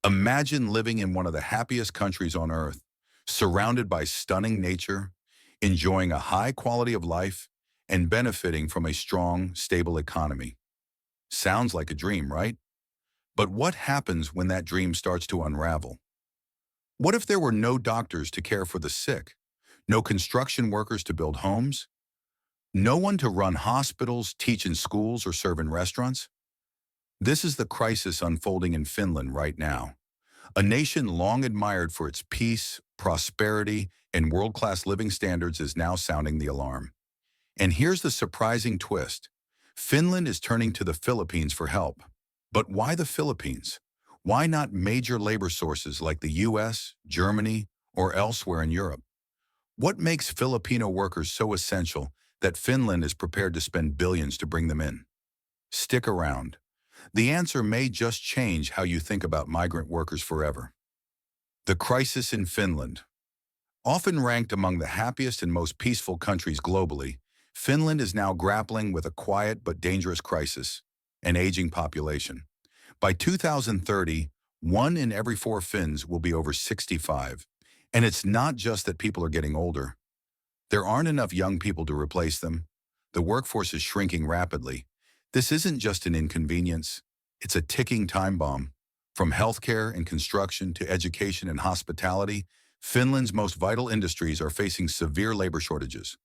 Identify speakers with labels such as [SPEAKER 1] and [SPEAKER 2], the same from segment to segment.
[SPEAKER 1] Imagine living in one of the happiest countries on earth, surrounded by stunning nature, enjoying a high quality of life, and benefiting from a strong, stable economy. Sounds like a dream, right? But what happens when that dream starts to unravel? What if there were no doctors to care for the sick, no construction workers to build homes, no one to run hospitals, teach in schools, or serve in restaurants? This is the crisis unfolding in Finland right now. A nation long admired for its peace, prosperity, and world-class living standards is now sounding the alarm. And here's the surprising twist. Finland is turning to the Philippines for help. But why the Philippines? Why not major labor sources like the US, Germany, or elsewhere in Europe? What makes Filipino workers so essential that Finland is prepared to spend billions to bring them in? Stick around. The answer may just change how you think about migrant workers forever. The crisis in Finland. Often ranked among the happiest and most peaceful countries globally, Finland is now grappling with a quiet but dangerous crisis, an aging population. By 2030, 1 in every 4 Finns will be over 65. And it's not just that people are getting older. There aren't enough young people to replace them. The workforce is shrinking rapidly. This isn't just an inconvenience, it's a ticking time bomb. From healthcare and construction to education and hospitality, Finland's most vital industries are facing severe labor shortages.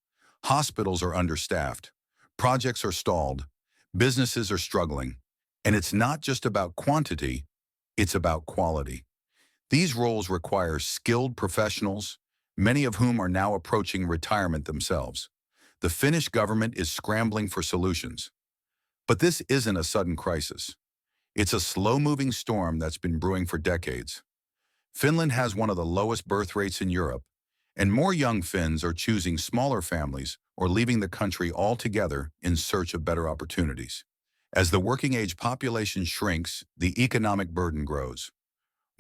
[SPEAKER 1] Hospitals are understaffed, projects are stalled, businesses are struggling. And it's not just about quantity, it's about quality. These roles require skilled professionals, many of whom are now approaching retirement themselves. The Finnish government is scrambling for solutions. But this isn't a sudden crisis. It's a slow-moving storm that's been brewing for decades. Finland has one of the lowest birth rates in Europe, and more young Finns are choosing smaller families or leaving the country altogether in search of better opportunities. As the working-age population shrinks, the economic burden grows.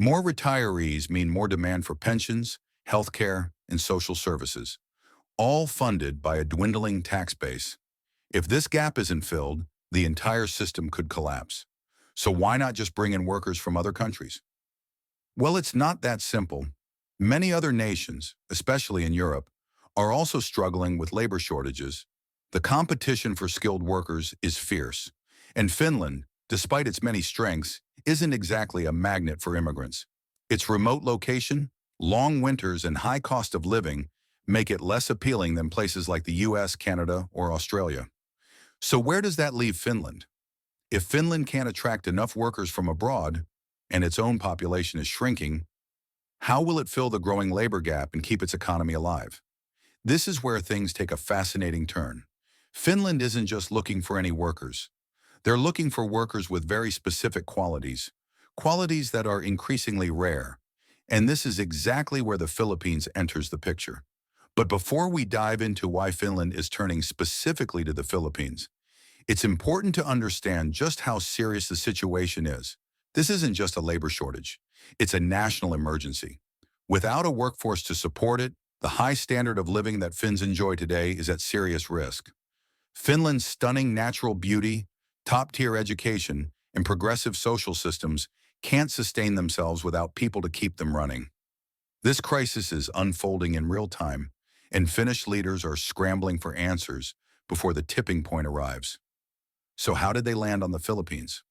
[SPEAKER 1] More retirees mean more demand for pensions, healthcare, and social services, all funded by a dwindling tax base. If this gap isn't filled, the entire system could collapse. So why not just bring in workers from other countries? Well, it's not that simple. Many other nations, especially in Europe, are also struggling with labor shortages. The competition for skilled workers is fierce, and Finland, despite its many strengths, isn't exactly a magnet for immigrants. Its remote location, long winters, and high cost of living make it less appealing than places like the US, Canada, or Australia. So where does that leave Finland? If Finland can't attract enough workers from abroad, and its own population is shrinking, how will it fill the growing labor gap and keep its economy alive? This is where things take a fascinating turn. Finland isn't just looking for any workers. They're looking for workers with very specific qualities, qualities that are increasingly rare. And this is exactly where the Philippines enters the picture. But before we dive into why Finland is turning specifically to the Philippines, it's important to understand just how serious the situation is. This isn't just a labor shortage. It's a national emergency. Without a workforce to support it, the high standard of living that Finns enjoy today is at serious risk. Finland's stunning natural beauty, top-tier education, and progressive social systems can't sustain themselves without people to keep them running. This crisis is unfolding in real time, and Finnish leaders are scrambling for answers before the tipping point arrives. So how did they land on the Philippines?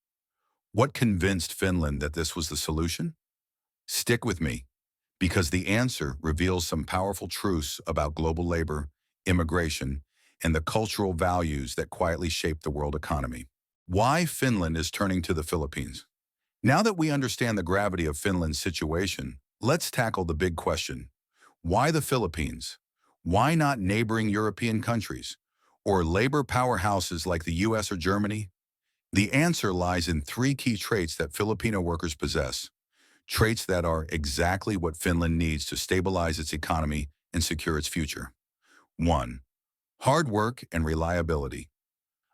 [SPEAKER 1] What convinced Finland that this was the solution? Stick with me, because the answer reveals some powerful truths about global labor, immigration, and the cultural values that quietly shape the world economy. Why Finland is turning to the Philippines. Now that we understand the gravity of Finland's situation, let's tackle the big question. Why the Philippines? Why not neighboring European countries? Or labor powerhouses like the US or Germany? The answer lies in 3 key traits that Filipino workers possess. Traits that are exactly what Finland needs to stabilize its economy and secure its future. 1. Hard work and reliability.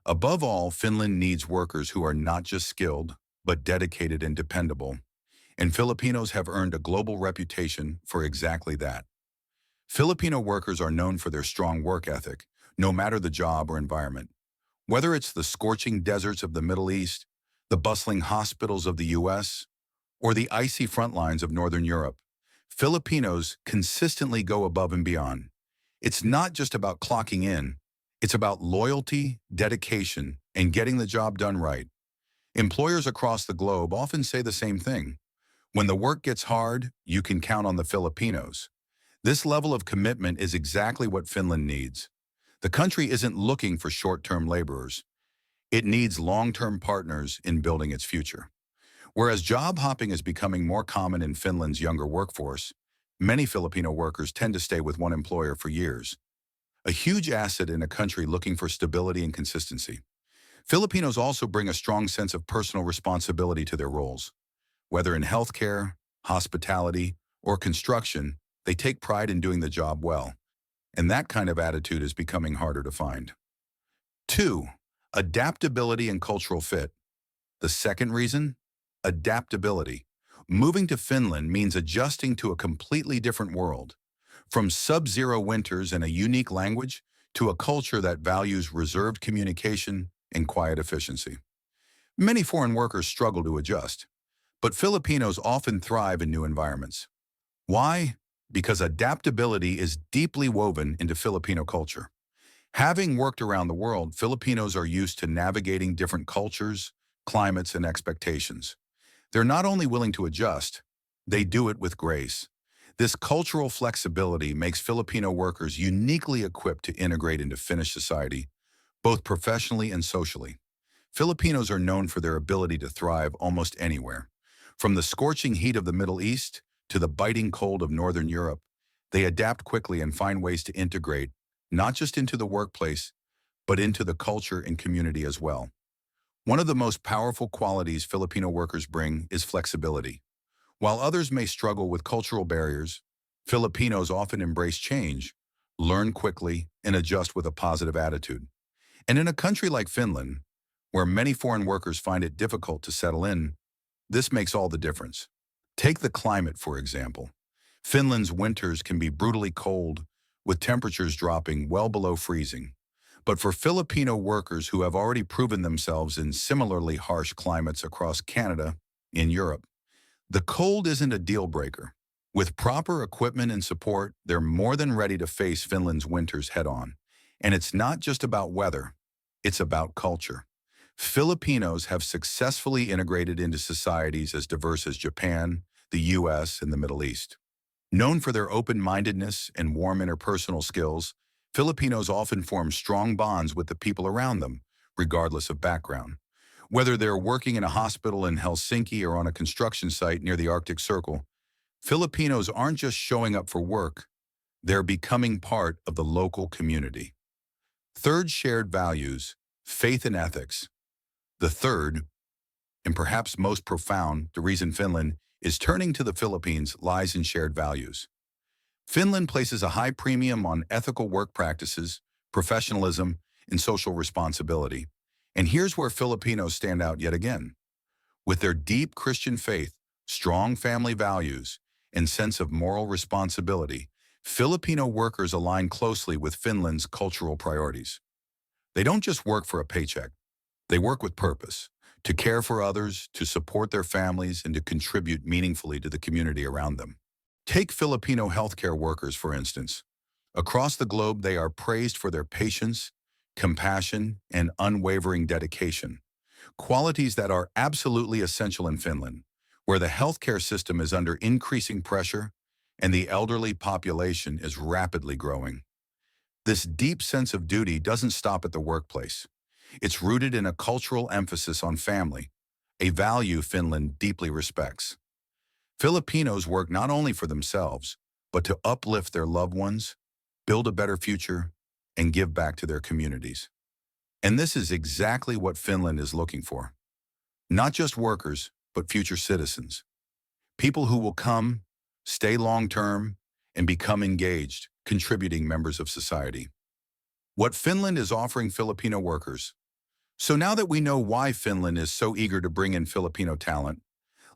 [SPEAKER 1] Above all, Finland needs workers who are not just skilled, but dedicated and dependable. And Filipinos have earned a global reputation for exactly that. Filipino workers are known for their strong work ethic, no matter the job or environment. Whether it's the scorching deserts of the Middle East, the bustling hospitals of the US, or the icy front lines of Northern Europe, Filipinos consistently go above and beyond. It's not just about clocking in, it's about loyalty, dedication, and getting the job done right. Employers across the globe often say the same thing. When the work gets hard, you can count on the Filipinos. This level of commitment is exactly what Finland needs. The country isn't looking for short-term laborers. It needs long-term partners in building its future. Whereas job hopping is becoming more common in Finland's younger workforce, many Filipino workers tend to stay with one employer for years, a huge asset in a country looking for stability and consistency. Filipinos also bring a strong sense of personal responsibility to their roles. Whether in healthcare, hospitality, or construction, they take pride in doing the job well. And that kind of attitude is becoming harder to find. 2. Adaptability and cultural fit. The second reason? Adaptability. Moving to Finland means adjusting to a completely different world. From sub-zero winters and a unique language to a culture that values reserved communication and quiet efficiency. Many foreign workers struggle to adjust, but Filipinos often thrive in new environments. Why? Because adaptability is deeply woven into Filipino culture. Having worked around the world, Filipinos are used to navigating different cultures, climates, and expectations. They're not only willing to adjust, they do it with grace. This cultural flexibility makes Filipino workers uniquely equipped to integrate into Finnish society, both professionally and socially. Filipinos are known for their ability to thrive almost anywhere. From the scorching heat of the Middle East to the biting cold of Northern Europe, they adapt quickly and find ways to integrate, not just into the workplace, but into the culture and community as well. One of the most powerful qualities Filipino workers bring is flexibility. While others may struggle with cultural barriers, Filipinos often embrace change, learn quickly, and adjust with a positive attitude. And in a country like Finland, where many foreign workers find it difficult to settle in, this makes all the difference. Take the climate, for example. Finland's winters can be brutally cold, with temperatures dropping well below freezing. But for Filipino workers who have already proven themselves in similarly harsh climates across Canada and Europe, the cold isn't a deal breaker. With proper equipment and support, they're more than ready to face Finland's winters head-on. And it's not just about weather, it's about culture. Filipinos have successfully integrated into societies as diverse as Japan, the US, and the Middle East. Known for their open-mindedness and warm interpersonal skills, Filipinos often form strong bonds with the people around them, regardless of background. Whether they're working in a hospital in Helsinki or on a construction site near the Arctic Circle, Filipinos aren't just showing up for work, they're becoming part of the local community. Third, shared values, faith and ethics. The third, and perhaps most profound, the reason Finland is turning to the Philippines lies in shared values. Finland places a high premium on ethical work practices, professionalism, and social responsibility. And here's where Filipinos stand out yet again. With their deep Christian faith, strong family values, and sense of moral responsibility, Filipino workers align closely with Finland's cultural priorities. They don't just work for a paycheck. They work with purpose, to care for others, to support their families, and to contribute meaningfully to the community around them. Take Filipino healthcare workers, for instance. Across the globe, they are praised for their patience, compassion, and unwavering dedication, qualities that are absolutely essential in Finland, where the healthcare system is under increasing pressure and the elderly population is rapidly growing. This deep sense of duty doesn't stop at the workplace. It's rooted in a cultural emphasis on family, a value Finland deeply respects. Filipinos work not only for themselves, but to uplift their loved ones, build a better future, and give back to their communities. And this is exactly what Finland is looking for. Not just workers, but future citizens. People who will come, stay long-term, and become engaged, contributing members of society. What Finland is offering Filipino workers. So now that we know why Finland is so eager to bring in Filipino talent,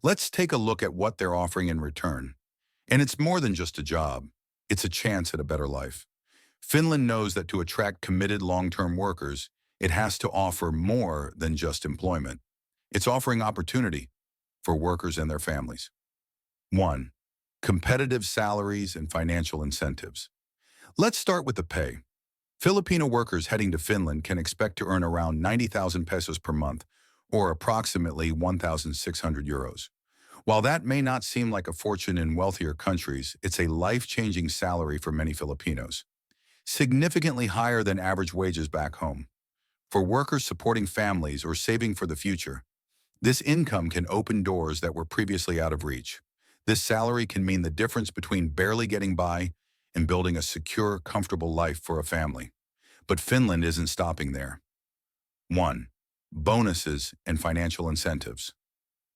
[SPEAKER 1] let's take a look at what they're offering in return. And it's more than just a job. It's a chance at a better life. Finland knows that to attract committed long-term workers, it has to offer more than just employment. It's offering opportunity. for workers and their families. 1. Competitive salaries and financial incentives. Let's start with the pay. Filipino workers heading to Finland can expect to earn around 90,000 pesos per month, or approximately 1,600 euros. While that may not seem like a fortune in wealthier countries, it's a life-changing salary for many Filipinos, significantly higher than average wages back home. For workers supporting families or saving for the future, this income can open doors that were previously out of reach. This salary can mean the difference between barely getting by and building a secure, comfortable life for a family. But Finland isn't stopping there. 1. Bonuses and financial incentives.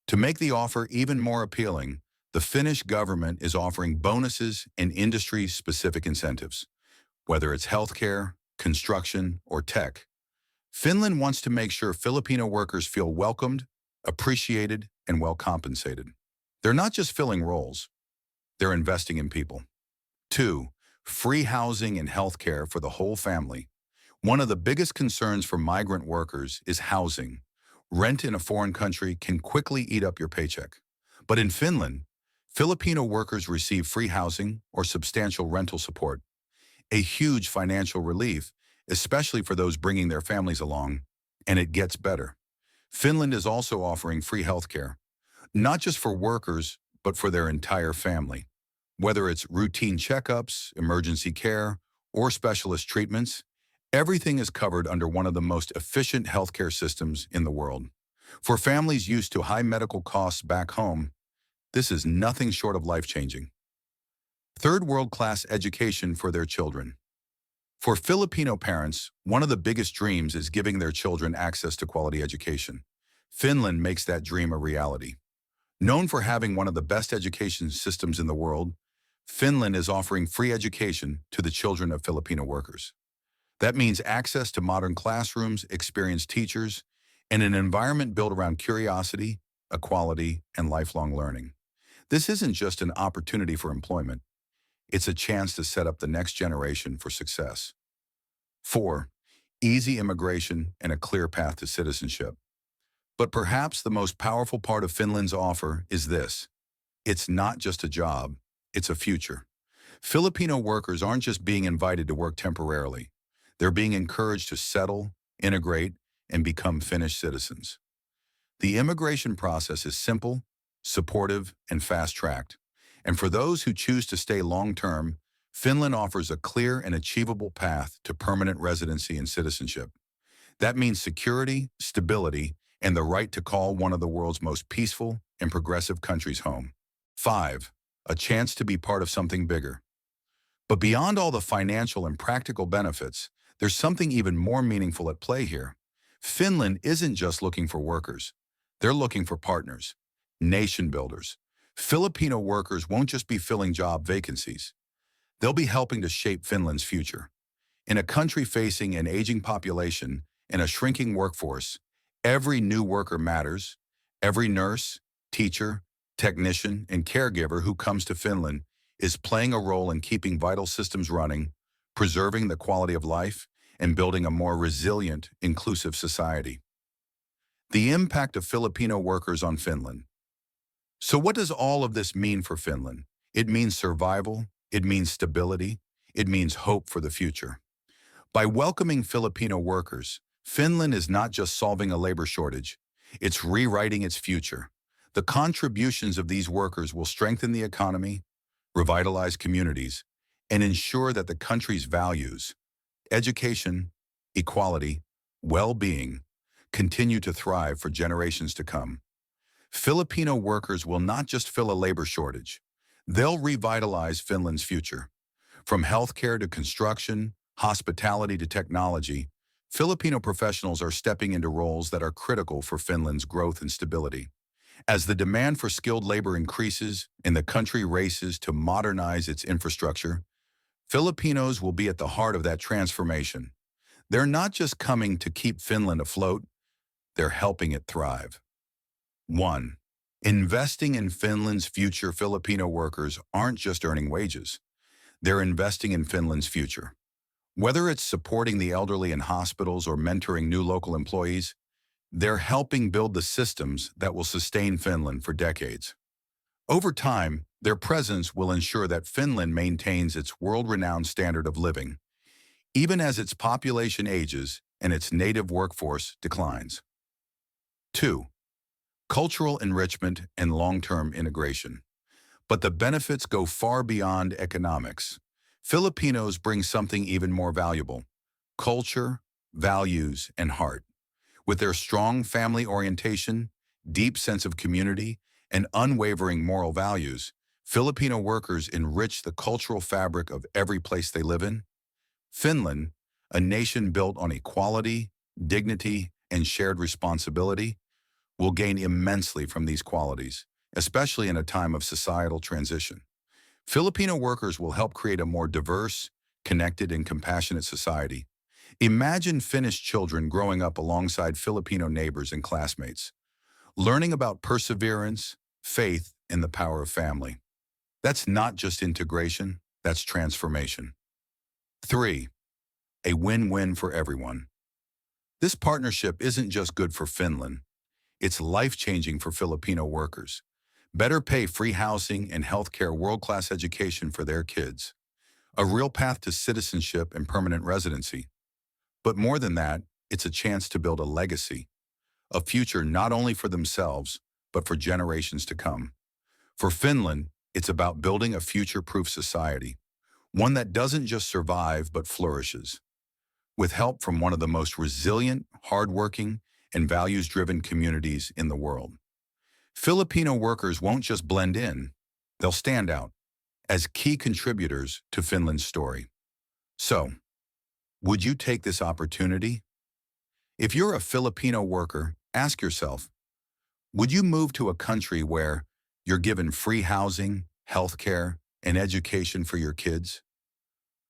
[SPEAKER 1] To make the offer even more appealing, the Finnish government is offering bonuses and industry-specific incentives. Whether it's healthcare, construction, or tech, Finland wants to make sure Filipino workers feel welcomed, appreciated, and well compensated. They're not just filling roles, they're investing in people. 2. Free housing and healthcare for the whole family. One of the biggest concerns for migrant workers is housing. Rent in a foreign country can quickly eat up your paycheck. But in Finland, Filipino workers receive free housing or substantial rental support, a huge financial relief, especially for those bringing their families along. And it gets better. Finland is also offering free healthcare, not just for workers, but for their entire family. Whether it's routine checkups, emergency care, or specialist treatments, everything is covered under one of the most efficient healthcare systems in the world. For families used to high medical costs back home, this is nothing short of life-changing. 3. World-class education for their children. For Filipino parents, one of the biggest dreams is giving their children access to quality education. Finland makes that dream a reality. Known for having one of the best education systems in the world, Finland is offering free education to the children of Filipino workers. That means access to modern classrooms, experienced teachers, and an environment built around curiosity, equality, and lifelong learning. This isn't just an opportunity for employment. It's a chance to set up the next generation for success. 4. Easy immigration and a clear path to citizenship. But perhaps the most powerful part of Finland's offer is this. It's not just a job, it's a future. Filipino workers aren't just being invited to work temporarily. They're being encouraged to settle, integrate, and become Finnish citizens. The immigration process is simple, supportive, and fast-tracked. And for those who choose to stay long-term, Finland offers a clear and achievable path to permanent residency and citizenship. That means security, stability, and the right to call one of the world's most peaceful and progressive countries home. 5. A chance to be part of something bigger. But beyond all the financial and practical benefits, there's something even more meaningful at play here. Finland isn't just looking for workers. They're looking for partners, nation builders. Filipino workers won't just be filling job vacancies. They'll be helping to shape Finland's future. In a country facing an aging population and a shrinking workforce, every new worker matters. Every nurse, teacher, technician, and caregiver who comes to Finland is playing a role in keeping vital systems running, preserving the quality of life, and building a more resilient, inclusive society. The impact of Filipino workers on Finland. So what does all of this mean for Finland? It means survival, it means stability, it means hope for the future. By welcoming Filipino workers, Finland is not just solving a labor shortage, it's rewriting its future. The contributions of these workers will strengthen the economy, revitalize communities, and ensure that the country's values, education, equality, well-being, continue to thrive for generations to come. Filipino workers will not just fill a labor shortage. They'll revitalize Finland's future. From healthcare to construction, hospitality to technology, Filipino professionals are stepping into roles that are critical for Finland's growth and stability. As the demand for skilled labor increases and the country races to modernize its infrastructure, Filipinos will be at the heart of that transformation. They're not just coming to keep Finland afloat, they're helping it thrive. 1. Investing in Finland's future. Filipino workers aren't just earning wages. They're investing in Finland's future. Whether it's supporting the elderly in hospitals or mentoring new local employees, They're helping build the systems that will sustain Finland for decades. Over time, their presence will ensure that Finland maintains its world-renowned standard of living, even as its population ages and its native workforce declines. 2. Cultural enrichment and long-term integration. But the benefits go far beyond economics. Filipinos bring something even more valuable: culture, values, and heart. With their strong family orientation, deep sense of community, and unwavering moral values, Filipino workers enrich the cultural fabric of every place they live in. Finland, a nation built on equality, dignity, and shared responsibility, will gain immensely from these qualities, especially in a time of societal transition. Filipino workers will help create a more diverse, connected, and compassionate society. Imagine Finnish children growing up alongside Filipino neighbors and classmates, learning about perseverance, faith, and the power of family. That's not just integration, that's transformation. 3. A win-win for everyone. This partnership isn't just good for Finland, it's life-changing for Filipino workers. Better pay, free housing, and healthcare, world-class education for their kids. A real path to citizenship and permanent residency. But more than that, it's a chance to build a legacy, a future not only for themselves, but for generations to come. For Finland, it's about building a future-proof society, one that doesn't just survive but flourishes. With help from one of the most resilient, hardworking, and values-driven communities in the world. Filipino workers won't just blend in, they'll stand out as key contributors to Finland's story. So, would you take this opportunity? If you're a Filipino worker, ask yourself, would you move to a country where you're given free housing, healthcare, and education for your kids?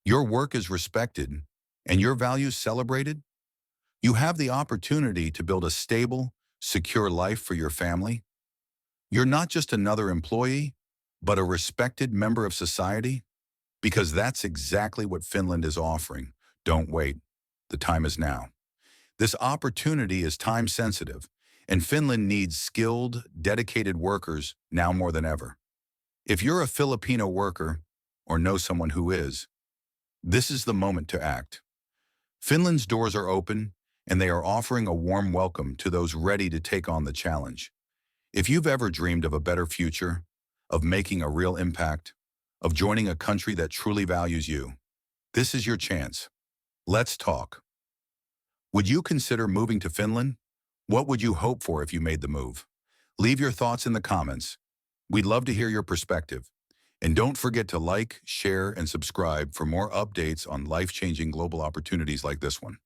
[SPEAKER 1] Your work is respected and your values celebrated? You have the opportunity to build a stable, secure life for your family. You're not just another employee, but a respected member of society, because that's exactly what Finland is offering. Don't wait. The time is now. This opportunity is time-sensitive, and Finland needs skilled, dedicated workers now more than ever. If you're a Filipino worker, or know someone who is, this is the moment to act. Finland's doors are open, and they are offering a warm welcome to those ready to take on the challenge. If you've ever dreamed of a better future, of making a real impact, of joining a country that truly values you, this is your chance. Let's talk. Would you consider moving to Finland? What would you hope for if you made the move? Leave your thoughts in the comments. We'd love to hear your perspective. And don't forget to like, share, and subscribe for more updates on life-changing global opportunities like this one.